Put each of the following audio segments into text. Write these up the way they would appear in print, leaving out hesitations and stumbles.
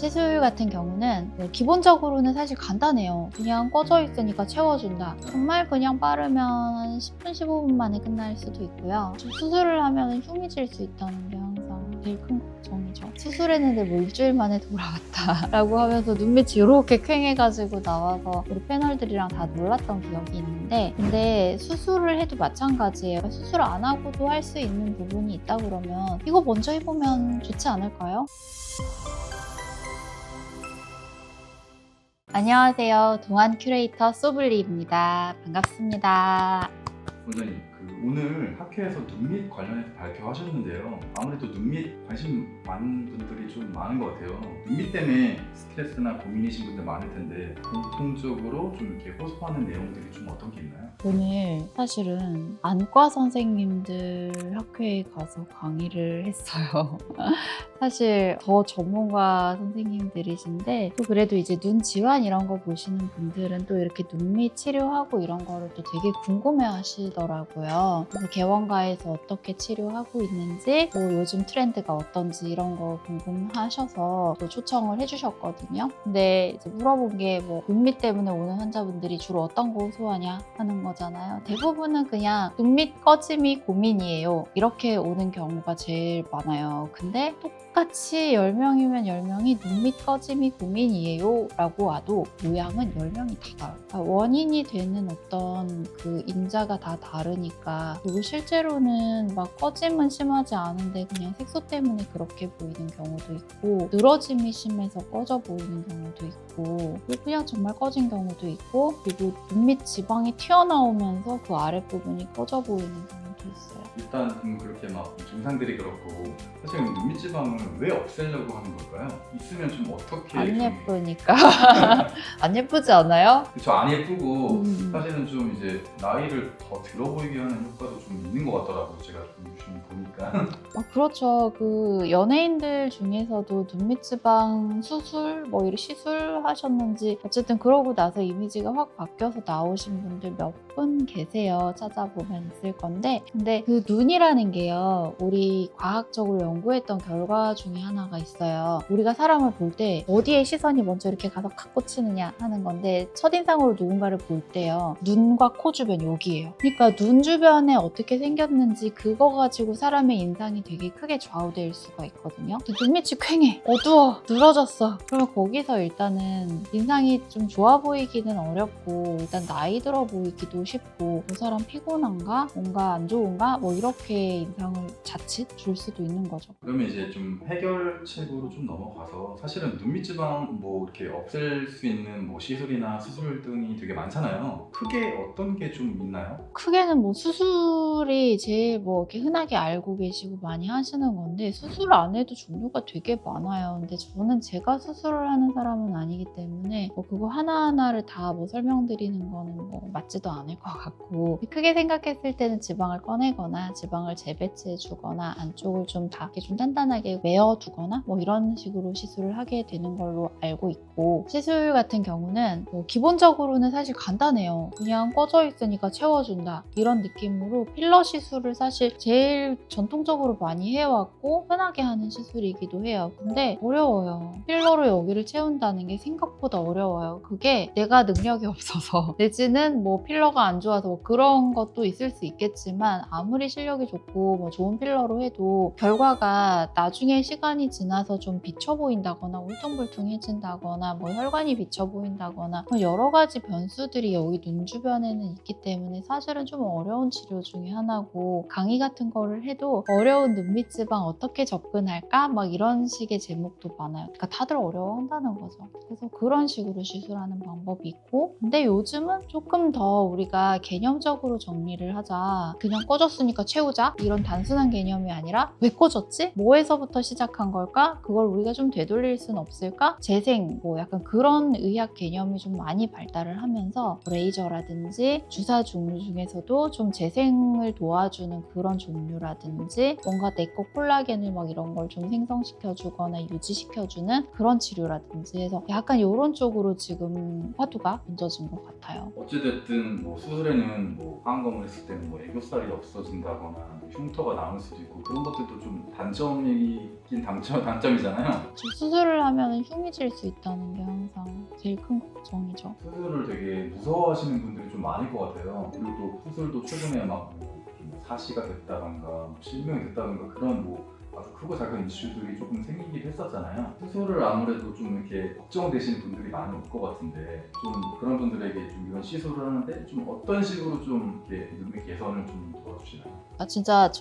시술 같은 경우는 기본적으로는 사실 간단해요. 그냥 꺼져 있으니까 채워준다. 정말 그냥 빠르면 10분, 15분 만에 끝날 수도 있고요. 좀 수술을 하면 흉이 질 수 있다는 게 항상 제일 큰 걱정이죠. 수술했는데 뭐 일주일 만에 돌아왔다 라고 하면서 눈밑이 이렇게 퀭해가지고 나와서 우리 패널들이랑 다 놀랐던 기억이 있는데, 근데 수술을 해도 마찬가지예요. 수술 안 하고도 할 수 있는 부분이 있다 그러면 이거 먼저 해보면 좋지 않을까요? 안녕하세요. 동안 큐레이터 소블리입니다. 반갑습니다. 원장님, 오늘 학회에서 눈밑 관련해서 발표하셨는데요. 아무래도 눈밑 관심 많은 분들이 좀 많은 것 같아요. 눈밑 때문에 스트레스나 고민이신 분들 많을 텐데 공통적으로 좀 이렇게 호소하는 내용들이 좀 어떤 게 있나요? 오늘 사실은 안과 선생님들 학회에 가서 강의를 했어요. 사실 더 전문가 선생님들이신데, 또 그래도 이제 눈 질환 이런 거 보시는 분들은 또 이렇게 눈밑 치료하고 이런 거를 또 되게 궁금해 하시더라고요. 그래서 개원가에서 어떻게 치료하고 있는지, 뭐 요즘 트렌드가 어떤지 이런 거 궁금하셔서 또 초청을 해주셨거든요. 근데 이제 물어본 게 뭐 눈밑 때문에 오는 환자분들이 주로 어떤 거 호소하냐 하는 거잖아요. 대부분은 그냥 눈밑 꺼짐이 고민이에요. 이렇게 오는 경우가 제일 많아요. 근데 똑같이 10명이면 10명이 눈밑 꺼짐이 고민이에요 라고 와도 모양은 10명이 다 달라요. 그러니까 원인이 되는 어떤 그 인자가 다 다르니까. 그리고 실제로는 막 꺼짐은 심하지 않은데 그냥 색소 때문에 그렇게 보이는 경우도 있고, 늘어짐이 심해서 꺼져 보이는 경우도 있고, 그리고 그냥 정말 꺼진 경우도 있고, 그리고 눈밑 지방이 튀어나오면서 그 아랫부분이 꺼져 보이는 경우도 있어요. 일단 그렇게 막 증상들이 그렇고, 사실 눈밑 지방을 왜 없애려고 하는 걸까요? 있으면 좀 어떻게 안 좀... 예쁘니까. 안 예쁘지 않아요? 그쵸, 안 예쁘고 사실은 음. 좀 이제 나이를 더 들어 보이게 하는 효과도 좀 있는 것 같더라고요. 제가 좀 요즘 보니까. 그렇죠. 그 연예인들 중에서도 눈밑 지방 수술, 뭐 이런 시술 하셨는지 어쨌든 그러고 나서 이미지가 확 바뀌어서 나오신 분들 몇 분 계세요. 찾아보면 있을 건데, 근데 그 눈이라는 게요, 우리 과학적으로 연구했던 결과 중에 하나가 있어요. 우리가 사람을 볼 때 어디에 시선이 먼저 이렇게 가서 탁 꽂히느냐 하는 건데, 첫인상으로 누군가를 볼 때요, 눈과 코 주변 여기예요. 그러니까 눈 주변에 어떻게 생겼는지 그거 가지고 사람의 인상이 되게 크게 좌우될 수가 있거든요. 눈밑이 퀭해, 어두워, 늘어졌어. 그러면 거기서 일단은 인상이 좀 좋아 보이기는 어렵고, 일단 나이 들어 보이기도 쉽고, 그 사람 피곤한가? 뭔가 안 좋은가? 뭐 이렇게 인상을 자칫 줄 수도 있는 거죠. 그러면 이제 좀 해결책으로 좀 넘어가서, 사실은 눈밑 지방 뭐 이렇게 없앨 수 있는 뭐 시술이나 수술 등이 되게 많잖아요. 크게 어떤 게 좀 있나요? 크게는 뭐 수술이 제일 뭐 이렇게 흔하게 알고 계시고 많이 하시는 건데, 수술 안 해도 종류가 되게 많아요. 근데 저는 제가 수술을 하는 사람은 아니기 때문에 뭐 그거 하나하나를 다 뭐 설명드리는 거는 뭐 맞지도 않을 것 같고, 크게 생각했을 때는 지방을 꺼내거나 지방을 재배치해 주거나 안쪽을 좀 다 이렇게 좀 단단하게 메어두거나 뭐 이런 식으로 시술을 하게 되는 걸로 알고 있고, 시술 같은 경우는 뭐 기본적으로는 사실 간단해요. 그냥 꺼져 있으니까 채워준다 이런 느낌으로 필러 시술을 사실 제일 전통적으로 많이 해왔고 흔하게 하는 시술이기도 해요. 근데 어려워요. 필러로 여기를 채운다는 게 생각보다 어려워요. 그게 내가 능력이 없어서 내지는 뭐 필러가 안 좋아서 뭐 그런 것도 있을 수 있겠지만, 아무리 실력이 좋고 뭐 좋은 필러로 해도 결과가 나중에 시간이 지나서 좀 비쳐 보인다거나 울퉁불퉁해진다거나 뭐 혈관이 비쳐 보인다거나 뭐 여러 가지 변수들이 여기 눈 주변에는 있기 때문에 사실은 좀 어려운 치료 중에 하나고, 강의 같은 거를 해도 어려운 눈밑 지방 어떻게 접근할까? 막 이런 식의 제목도 많아요. 그러니까 다들 어려워한다는 거죠. 그래서 그런 식으로 시술하는 방법이 있고, 근데 요즘은 조금 더 우리가 개념적으로 정리를 하자. 그냥 꺼졌으니까 채우자 이런 단순한 개념이 아니라, 왜 꺼졌지? 뭐에서부터 시작한 걸까? 그걸 우리가 좀 되돌릴 수는 없을까? 재생, 뭐 약간 그런 의학 개념이 좀 많이 발달을 하면서 레이저라든지 주사 종류 중에서도 좀 재생을 도와주는 그런 종류 종류라든지 뭔가 내거 콜라겐을 막 이런 걸 좀 생성시켜주거나 유지시켜주는 그런 치료라든지 해서 약간 이런 쪽으로 지금 화두가 얹어진 것 같아요. 어찌됐든 뭐 수술에는 뭐 항검을 했을 때는 뭐 애교살이 없어진다거나 흉터가 남을 수도 있고 그런 것들도 좀 단점이긴 단점이잖아요. 수술을 하면 흉이 질 수 있다는 게 항상 제일 큰 걱정이죠. 수술을 되게 무서워하시는 분들이 좀 많을 것 같아요. 그리고 또 수술도 최근에 막뭐 사시가 됐다던가 뭐 실명이 됐다던가 그런 뭐 아주 크고 작은 이슈들이 조금 생기기도 했었잖아요. 수술을 아무래도 좀 이렇게 걱정되시는 분들이 많이 올 것 같은데 좀 그런 분들에게 좀 이런 시술을 하는데 좀 어떤 식으로 좀 이렇게 눈의 개선을 좀 도와주시나요? 진짜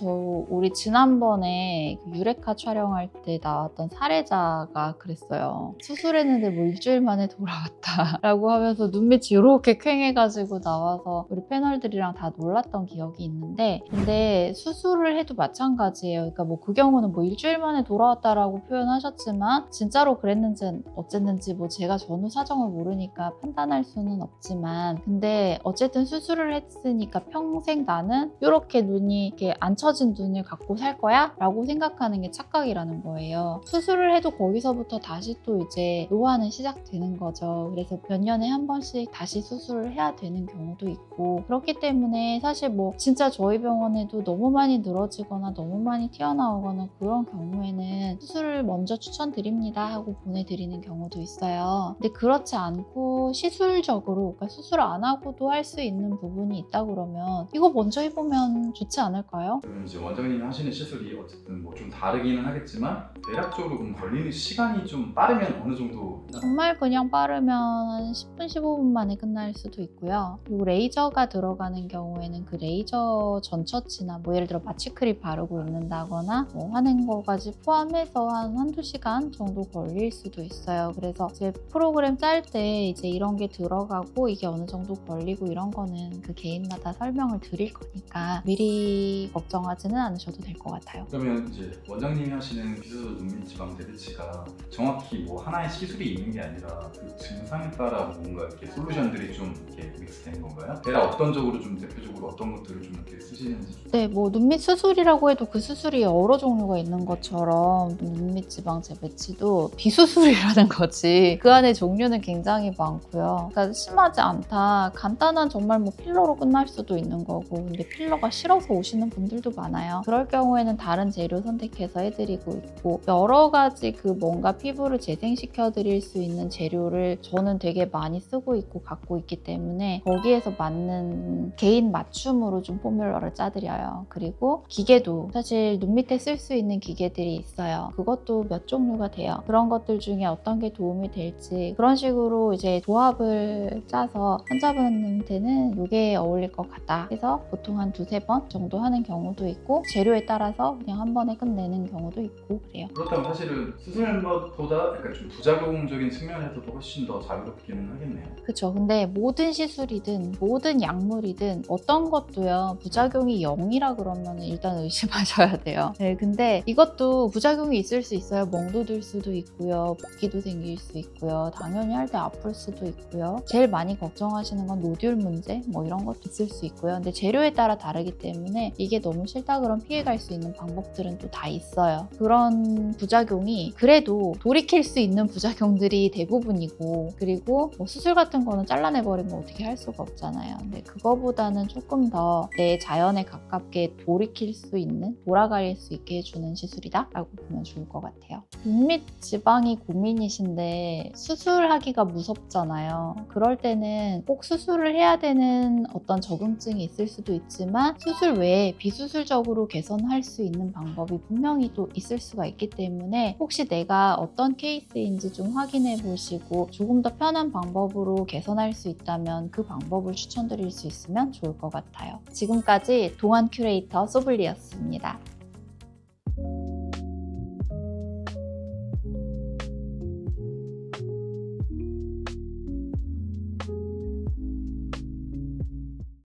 우리 지난번에 그 유레카 촬영할 때 나왔던 사례자가 그랬어요. 수술했는데 뭐 일주일 만에 돌아왔다 라고 하면서 눈밑이 이렇게 퀭해가지고 나와서 우리 패널들이랑 다 놀랐던 기억이 있는데, 근데 수술을 해도 마찬가지예요. 그러니까 뭐 그 경우는 뭐 일주일 만에 돌아왔다라고 표현하셨지만 진짜로 그랬는지 어쨌는지 뭐 제가 전후 사정을 모르니까 판단할 수는 없지만, 근데 어쨌든 수술을 했으니까 평생 나는 이렇게 눈이 이렇게 안 처진 눈을 갖고 살 거야? 라고 생각하는 게 착각이라는 거예요. 수술을 해도 거기서부터 다시 또 이제 노화는 시작되는 거죠. 그래서 몇 년에 한 번씩 다시 수술을 해야 되는 경우도 있고, 그렇기 때문에 사실 뭐 진짜 저희 병원에도 너무 많이 늘어지거나 너무 많이 튀어나오거나 그런 경우에는 수술을 먼저 추천드립니다 하고 보내드리는 경우도 있어요. 근데 그렇지 않고 시술적으로, 그러니까 수술 안 하고도 할 수 있는 부분이 있다 그러면 이거 먼저 해보면 좋지 않을까요? 그러면 이제 원장님이 하시는 시술이 어쨌든 뭐 좀 다르기는 하겠지만 대략적으로 그럼 걸리는 시간이 좀 빠르면 어느 정도? 정말 그냥 빠르면 10분, 15분 만에 끝날 수도 있고요. 그리고 레이저가 들어가는 경우에는 그 레이저 전처치나 뭐 예를 들어 마취크림 바르고 있는다거나 뭐 하는 거까지 포함해서 한 한두 시간 정도 걸릴 수도 있어요. 그래서 제 프로그램 짤 때 이제 이런 게 들어가고 이게 어느 정도 걸리고 이런 거는 그 개인마다 설명을 드릴 거니까 미리 걱정하지는 않으셔도 될 것 같아요. 그러면 이제 원장님이 하시는 비수술 눈밑 지방 재배치가 정확히 뭐 하나의 시술이 있는 게 아니라 그 증상에 따라 뭔가 이렇게 솔루션들이 좀 이렇게 믹스되는 건가요? 대략 어떤 쪽으로 좀 대표적으로 어떤 것들을 좀 이렇게 쓰시는지 좀. 네, 뭐 눈밑 수술이라고 해도 그 수술이 여러 종류가 있는 것처럼 눈밑 지방 재배치도 비수술이라는 거지. 그 안에 종류는 굉장히 많고요. 그러니까 심하지 않다. 간단한 정말 뭐 필러로 끝날 수도 있는 거고, 근데 필러가 싫어서 오시는 분들도 많아요. 그럴 경우에는 다른 재료 선택해서 해드리고 있고, 여러 가지 그 뭔가 피부를 재생시켜 드릴 수 있는 재료를 저는 되게 많이 쓰고 있고 갖고 있기 때문에 거기에서 맞는 개인 맞춤으로 좀 포뮬러를 짜드려요. 그리고 기계도 사실 눈 밑에 쓸 수 있는 기계들이 있어요. 그것도 몇 종류가 돼요. 그런 것들 중에 어떤 게 도움이 될지 그런 식으로 이제 조합을 짜서 환자분한테는 이게 어울릴 것 같다 해서 보통 한 두세 번 정도 하는 경우도 있고, 재료에 따라서 그냥 한 번에 끝내는 경우도 있고 그래요. 그렇다면 사실은 수술보다 약간 좀 부작용적인 측면에서도 훨씬 더 자유롭기는 하겠네요. 그쵸. 근데 모든 시술이든 모든 약물이든 어떤 것도요, 부작용이 0이라 그러면 일단 의심하셔야 돼요. 네, 근데 이것도 부작용이 있을 수 있어요. 멍도 들 수도 있고요. 붓기도 생길 수 있고요. 당연히 할 때 아플 수도 있고요. 제일 많이 걱정하시는 건 노듈 문제 뭐 이런 것도 있을 수 있고요. 근데 재료에 따라 다르기 때문에 이게 너무 싫다 그러면 피해갈 수 있는 방법들은 또 다 있어요. 그런 부작용이 그래도 돌이킬 수 있는 부작용들이 대부분이고, 그리고 뭐 수술 같은 거는 잘라내버리면 어떻게 할 수가 없잖아요. 근데 그거보다는 조금 더 내 자연에 가깝게 돌이킬 수 있는, 돌아갈 수 있게 해주는 시술이다 라고 보면 좋을 것 같아요. 눈밑 지방이 고민이신데 수술하기가 무섭잖아요. 그럴 때는 꼭 수술을 해야 되는 어떤 적응증이 있을 수도 있지만 수술 외에 비수술적으로 개선할 수 있는 방법이 분명히 또 있을 수가 있기 때문에 혹시 내가 어떤 케이스인지 좀 확인해 보시고 조금 더 편한 방법으로 개선할 수 있다면 그 방법을 추천드릴 수 있으면 좋을 것 같아요. 지금까지 동안 큐레이터 소블리였습니다.